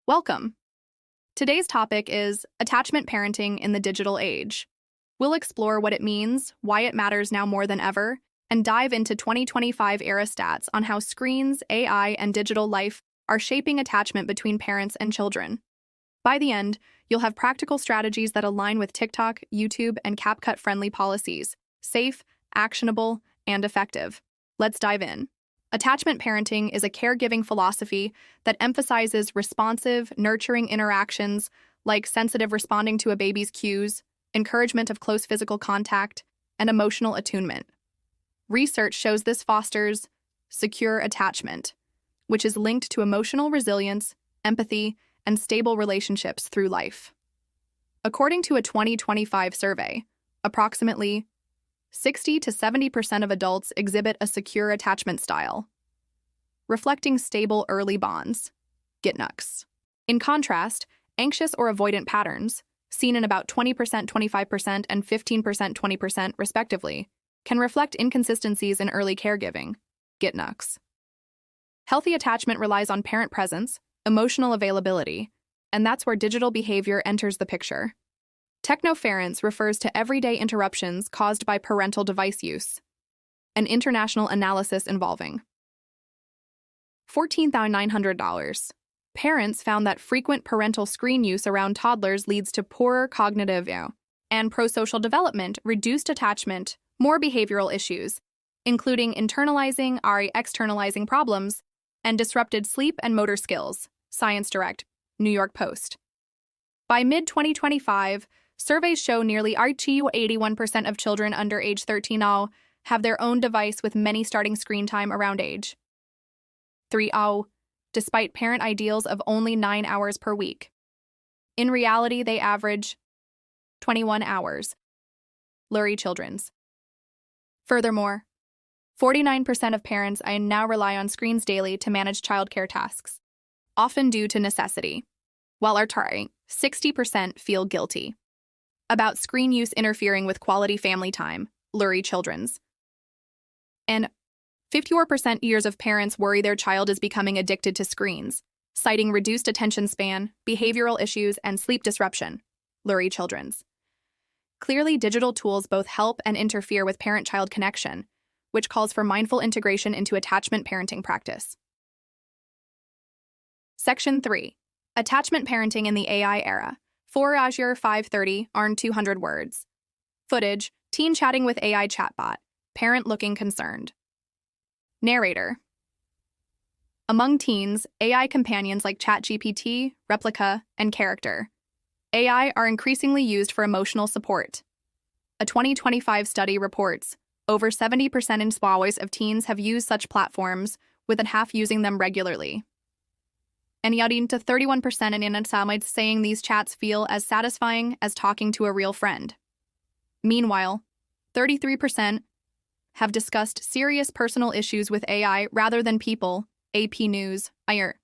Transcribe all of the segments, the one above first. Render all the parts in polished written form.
Welcome. Today's topic is attachment parenting in the digital age. We'll explore what it means, why it matters now more than ever, and dive into 2025 era stats on how screens, AI, and digital life are shaping attachment between parents and children. By the end, you'll have practical strategies that align with TikTok, YouTube, and CapCut-friendly policies, safe, actionable, and effective. Let's dive in. Attachment parenting is a caregiving philosophy that emphasizes responsive, nurturing interactions like sensitive responding to a baby's cues, encouragement of close physical contact, and emotional attunement. Research shows this fosters secure attachment, which is linked to emotional resilience, empathy, and stable relationships through life. According to a 2025 survey, approximately 60 to 70% of adults exhibit a secure attachment style, reflecting stable early bonds. GitNux. In contrast, anxious or avoidant patterns, seen in about 20%, 25%, and 15%, 20% respectively, can reflect inconsistencies in early caregiving. GitNux. Healthy attachment relies on parent presence, emotional availability, and that's where digital behavior enters the picture. Technoference refers to everyday interruptions caused by parental device use, an international analysis involving $14,900. Parents found that frequent parental screen use around toddlers leads to poorer cognitive and prosocial development, reduced attachment, more behavioral issues, including internalizing or externalizing problems, and disrupted sleep and motor skills. Science Direct, New York Post. By mid-2025, surveys show nearly 81% of children under age 13 now have their own device, with many starting screen time around age 3, despite parent ideals of only 9 hours per week. In reality, they average 21 hours. Lurie Children's. Furthermore, 49% of parents now rely on screens daily to manage childcare tasks, often due to necessity, while our 60% feel guilty about screen use interfering with quality family time. Lurie Children's. And 54% years of parents worry their child is becoming addicted to screens, citing reduced attention span, behavioral issues, and sleep disruption. Lurie Children's. Clearly, digital tools both help and interfere with parent-child connection, which calls for mindful integration into attachment parenting practice. Section 3. Attachment parenting in the AI era. 4 Azure 530, ARN 200 words. Footage, teen chatting with AI chatbot, parent looking concerned. Narrator. Among teens, AI companions like ChatGPT, Replica, and Character AI are increasingly used for emotional support. A 2025 study reports over 70% in Swaways of teens have used such platforms, with a half using them regularly. And yet, to 31% in Inasamites saying these chats feel as satisfying as talking to a real friend. Meanwhile, 33% have discussed serious personal issues with AI rather than people. AP News, IR.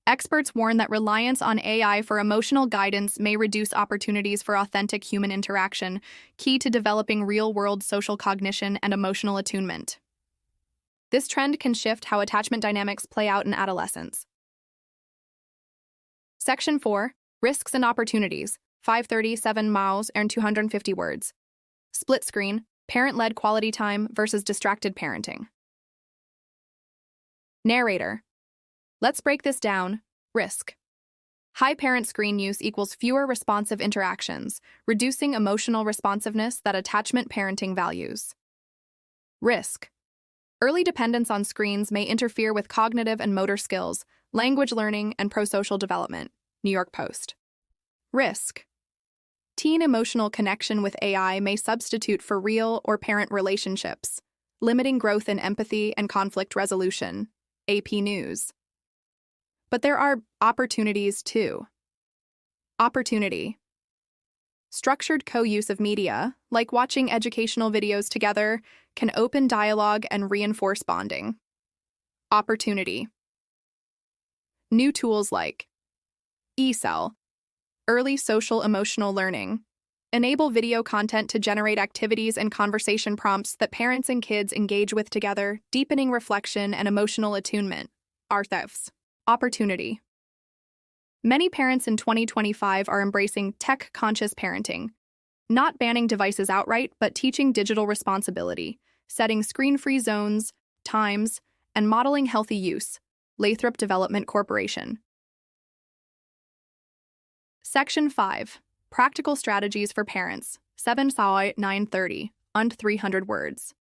Experts warn that reliance on AI for emotional guidance may reduce opportunities for authentic human interaction, key to developing real-world social cognition and emotional attunement. This trend can shift how attachment dynamics play out in adolescence. Section 4. Risks and Opportunities. 537 miles and 250 words. Split screen, parent-led quality time versus distracted parenting. Narrator. Let's break this down. Risk. High parent screen use equals fewer responsive interactions, reducing emotional responsiveness that attachment parenting values. Risk. Early dependence on screens may interfere with cognitive and motor skills, language learning, and prosocial development. New York Post. Risk. Teen emotional connection with AI may substitute for real or parent relationships, limiting growth in empathy and conflict resolution. AP News. But there are opportunities too. Opportunity. Structured co-use of media, like watching educational videos together, can open dialogue and reinforce bonding. Opportunity. New tools like eCell, early social emotional learning, enable video content to generate activities and conversation prompts that parents and kids engage with together, deepening reflection and emotional attunement. Arthefs. Opportunity. Many parents in 2025 are embracing tech-conscious parenting, not banning devices outright, but teaching digital responsibility, setting screen-free zones, times, and modeling healthy use. Lathrop Development Corporation. Section 5. Practical Strategies for Parents. 7 Saw 930. Und 300 words.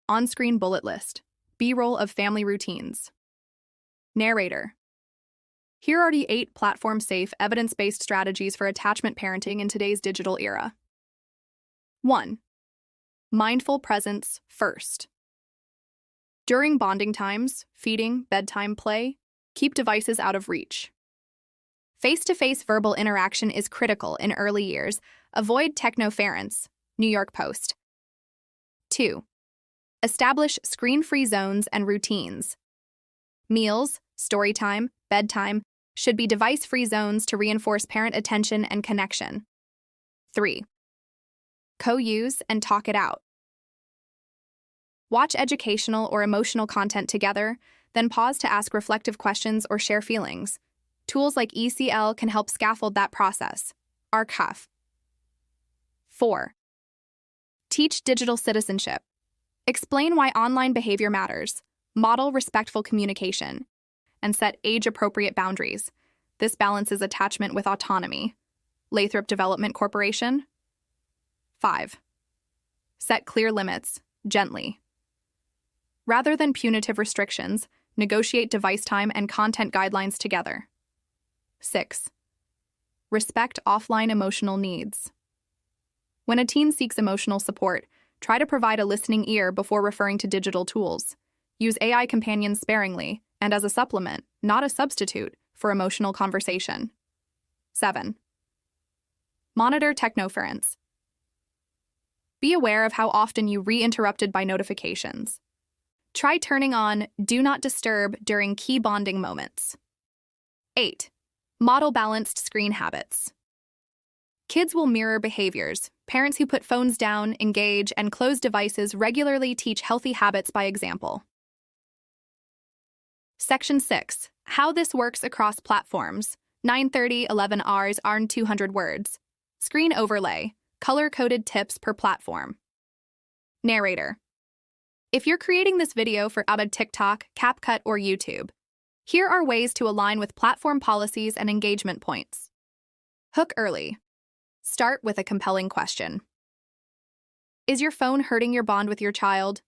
On-screen bullet list. B-roll of family routines. Narrator. Here are the 8 platform-safe, evidence-based strategies for attachment parenting in today's digital era. 1. Mindful presence first. During bonding times, feeding, bedtime, play, keep devices out of reach. Face-to-face verbal interaction is critical in early years. Avoid technoference. New York Post. 2. Establish screen-free zones and routines. Meals, story time, bedtime should be device-free zones to reinforce parent attention and connection. 3. Co-use and talk it out. Watch educational or emotional content together, then pause to ask reflective questions or share feelings. Tools like ECL can help scaffold that process. Archive. 4. Teach digital citizenship. Explain why online behavior matters, model respectful communication, and set age-appropriate boundaries. This balances attachment with autonomy. Lathrop Development Corporation. 5. Set clear limits, gently. Rather than punitive restrictions, negotiate device time and content guidelines together. 6. Respect offline emotional needs. When a teen seeks emotional support, try to provide a listening ear before referring to digital tools. Use AI companions sparingly and as a supplement, not a substitute, for emotional conversation. 7. Monitor technoference. Be aware of how often you re-interrupted by notifications. Try turning on Do Not Disturb during key bonding moments. 8. Model balanced screen habits. Kids will mirror behaviors. Parents who put phones down, engage, and close devices regularly teach healthy habits by example. Section 6. How this works across platforms. 930 11 Rs are 200 words. Screen overlay. Color-coded tips per platform. Narrator. If you're creating this video for TikTok, CapCut, or YouTube, here are ways to align with platform policies and engagement points. Hook early. Start with a compelling question. Is your phone hurting your bond with your child?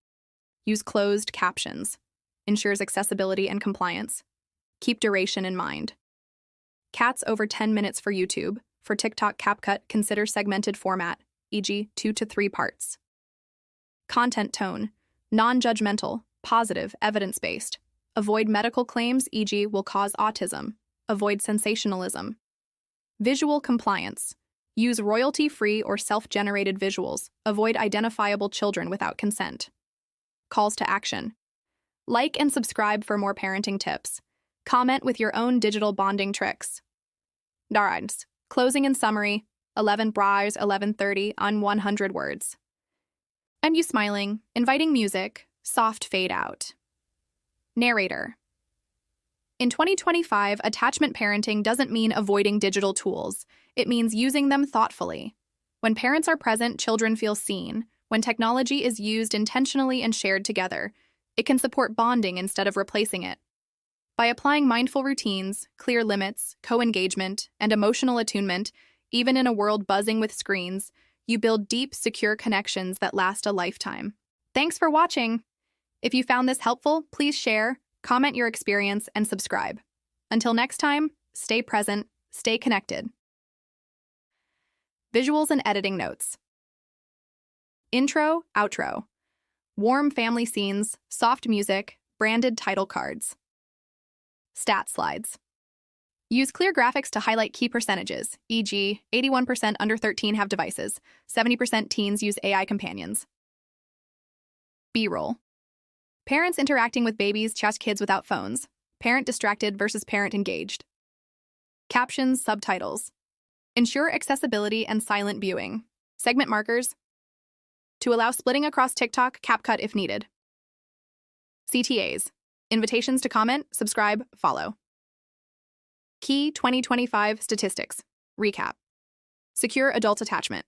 Use closed captions. Ensures accessibility and compliance. Keep duration in mind. Cats over 10 minutes for YouTube. For TikTok, CapCut, consider segmented format, e.g., 2 to 3 parts. Content tone. Non-judgmental, positive, evidence-based. Avoid medical claims, e.g., will cause autism. Avoid sensationalism. Visual compliance. Use royalty-free or self-generated visuals. Avoid identifiable children without consent. Calls to action. Like and subscribe for more parenting tips. Comment with your own digital bonding tricks. Darines. Closing and summary. 11 Bras 1130 on 100 words. And you smiling, inviting music, soft fade out. Narrator. In 2025, attachment parenting doesn't mean avoiding digital tools. It means using them thoughtfully. When parents are present, children feel seen. When technology is used intentionally and shared together, it can support bonding instead of replacing it. By applying mindful routines, clear limits, co-engagement, and emotional attunement, even in a world buzzing with screens, you build deep, secure connections that last a lifetime. Thanks for watching! If you found this helpful, please share, comment your experience, and subscribe. Until next time, stay present, stay connected. Visuals and editing notes. Intro, outro. Warm family scenes, soft music, branded title cards. Stat slides. Use clear graphics to highlight key percentages, e.g., 81% under 13 have devices, 70% teens use AI companions. B-roll. Parents interacting with babies / kids without phones. Parent distracted versus parent engaged. Captions, subtitles. Ensure accessibility and silent viewing. Segment markers. To allow splitting across TikTok, CapCut if needed. CTAs. Invitations to comment, subscribe, follow. Key 2025 statistics. Recap. Secure adult attachment.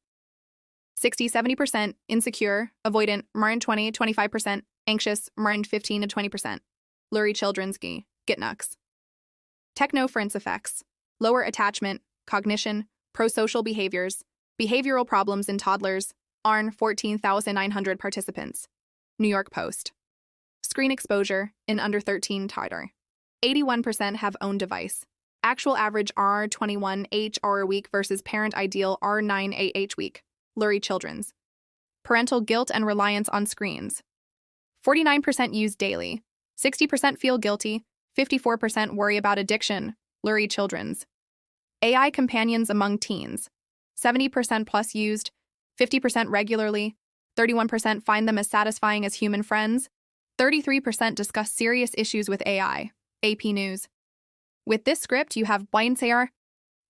60-70% insecure, avoidant, marin 20-25%, anxious, marin 15-20%. Lurie Children's Gitnux. Technoference effects. Lower attachment, cognition, prosocial behaviors, behavioral problems in toddlers, ARN 14,900 participants. New York Post. Screen exposure in under 13 toddler. 81% have own device. Actual average R21 week versus parent ideal R9 week. Lurie Children's. Parental guilt and reliance on screens. 49% use daily. 60% feel guilty. 54% worry about addiction. Lurie Children's. AI companions among teens. 70% plus used. 50% regularly. 31% find them as satisfying as human friends. 33% discuss serious issues with AI. AP News. With this script, you have Blindsayar,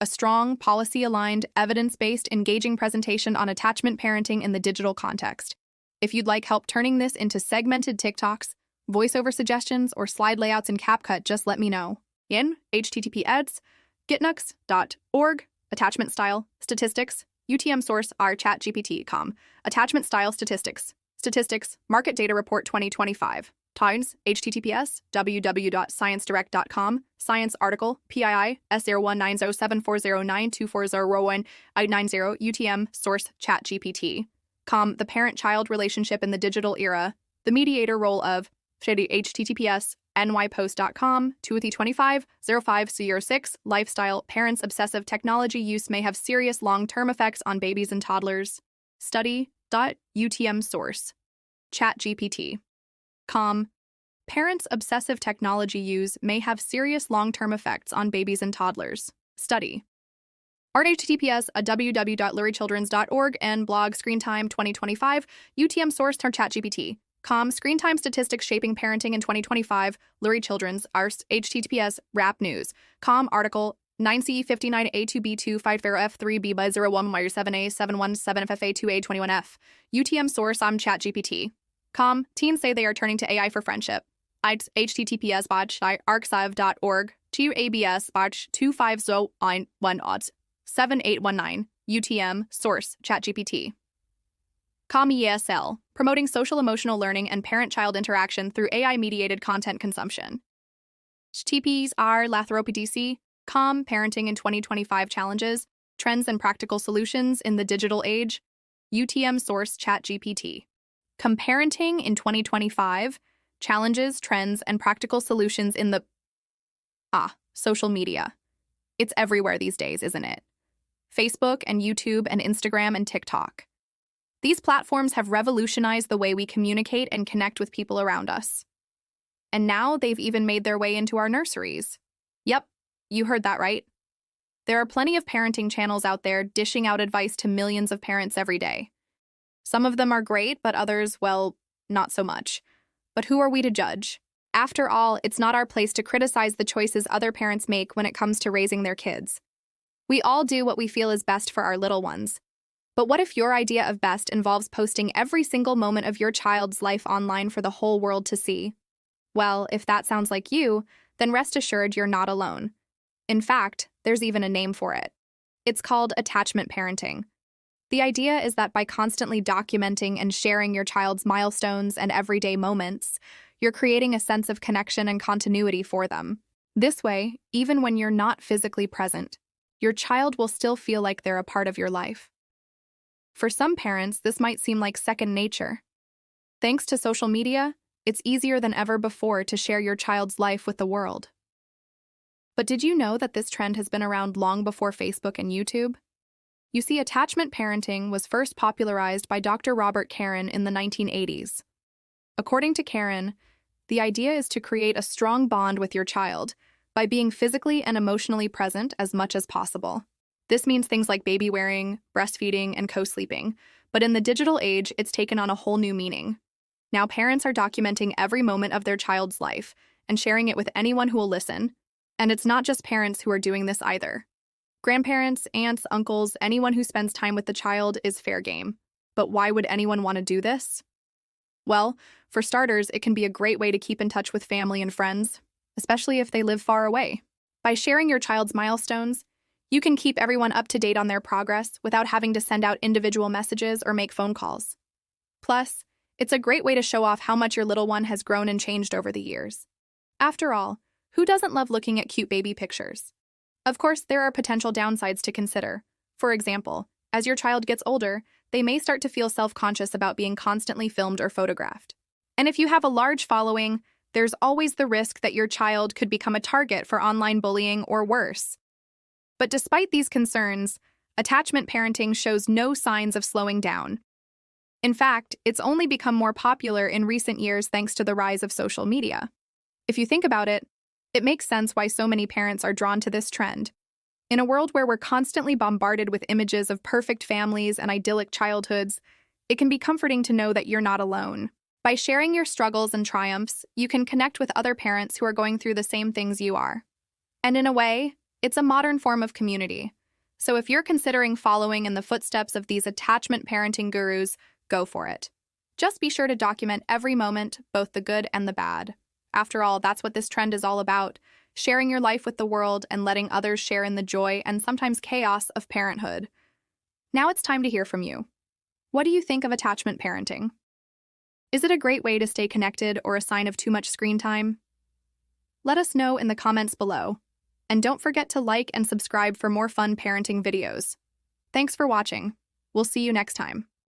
a strong, policy-aligned, evidence-based, engaging presentation on attachment parenting in the digital context. If you'd like help turning this into segmented TikToks, voiceover suggestions, or slide layouts in CapCut, just let me know. In https://gitnux.org, attachment style, statistics, UTM source r chatgpt.com, attachment style statistics, market data report 2025. Times, https://www.sciencedirect.com, science article, PII, SR19074092401890, UTM, source, ChatGPT. The parent-child relationship in the digital era, the mediator role of, https://nypost.com, 2250506, lifestyle, parents' obsessive technology use may have serious long-term effects on babies and toddlers. Study.utm source, ChatGPT. Parents' obsessive technology use may have serious long-term effects on babies and toddlers. Study. https://www.luriechildrens.org and blog Screen Time 2025, UTM source ChatGPT. Screen time statistics shaping parenting in 2025, Lurie Children's, arst, https, Rap News. Article, 9C59A2B254F3B by 01Y7A717FFA2A21F. UTM source ChatGPT. Teens say they are turning to AI for friendship. https://arxiv.org, TUABS/25091-7819, UTM, source, ChatGPT. ESL, promoting social-emotional learning and parent-child interaction through AI-mediated content consumption. HTTPs are Lathropdc, parenting in 2025 challenges, trends and practical solutions in the digital age, UTM source ChatGPT. Parenting in 2025, challenges, trends, and practical solutions in the social media. It's everywhere these days, isn't it? Facebook and YouTube and Instagram and TikTok. These platforms have revolutionized the way we communicate and connect with people around us. And now they've even made their way into our nurseries. Yep, you heard that right. There are plenty of parenting channels out there dishing out advice to millions of parents every day. Some of them are great, but others, well, not so much. But who are we to judge? After all, it's not our place to criticize the choices other parents make when it comes to raising their kids. We all do what we feel is best for our little ones. But what if your idea of best involves posting every single moment of your child's life online for the whole world to see? Well, if that sounds like you, then rest assured you're not alone. In fact, there's even a name for it. It's called attachment parenting. The idea is that by constantly documenting and sharing your child's milestones and everyday moments, you're creating a sense of connection and continuity for them. This way, even when you're not physically present, your child will still feel like they're a part of your life. For some parents, this might seem like second nature. Thanks to social media, it's easier than ever before to share your child's life with the world. But did you know that this trend has been around long before Facebook and YouTube? You see, attachment parenting was first popularized by Dr. Robert Karen in the 1980s. According to Karen, the idea is to create a strong bond with your child by being physically and emotionally present as much as possible. This means things like baby wearing, breastfeeding, and co-sleeping, but in the digital age, it's taken on a whole new meaning. Now parents are documenting every moment of their child's life and sharing it with anyone who will listen. And it's not just parents who are doing this either. Grandparents, aunts, uncles, anyone who spends time with the child is fair game. But why would anyone want to do this? Well, for starters, it can be a great way to keep in touch with family and friends, especially if they live far away. By sharing your child's milestones, you can keep everyone up to date on their progress without having to send out individual messages or make phone calls. Plus, it's a great way to show off how much your little one has grown and changed over the years. After all, who doesn't love looking at cute baby pictures? Of course, there are potential downsides to consider. For example, as your child gets older, they may start to feel self-conscious about being constantly filmed or photographed. And if you have a large following, there's always the risk that your child could become a target for online bullying or worse. But despite these concerns, attachment parenting shows no signs of slowing down. In fact, it's only become more popular in recent years thanks to the rise of social media. If you think about it, it makes sense why so many parents are drawn to this trend. In a world where we're constantly bombarded with images of perfect families and idyllic childhoods, it can be comforting to know that you're not alone. By sharing your struggles and triumphs, you can connect with other parents who are going through the same things you are. And in a way, it's a modern form of community. So if you're considering following in the footsteps of these attachment parenting gurus, go for it. Just be sure to document every moment, both the good and the bad. After all, that's what this trend is all about, sharing your life with the world and letting others share in the joy and sometimes chaos of parenthood. Now it's time to hear from you. What do you think of attachment parenting? Is it a great way to stay connected or a sign of too much screen time? Let us know in the comments below. And don't forget to like and subscribe for more fun parenting videos. Thanks for watching. We'll see you next time.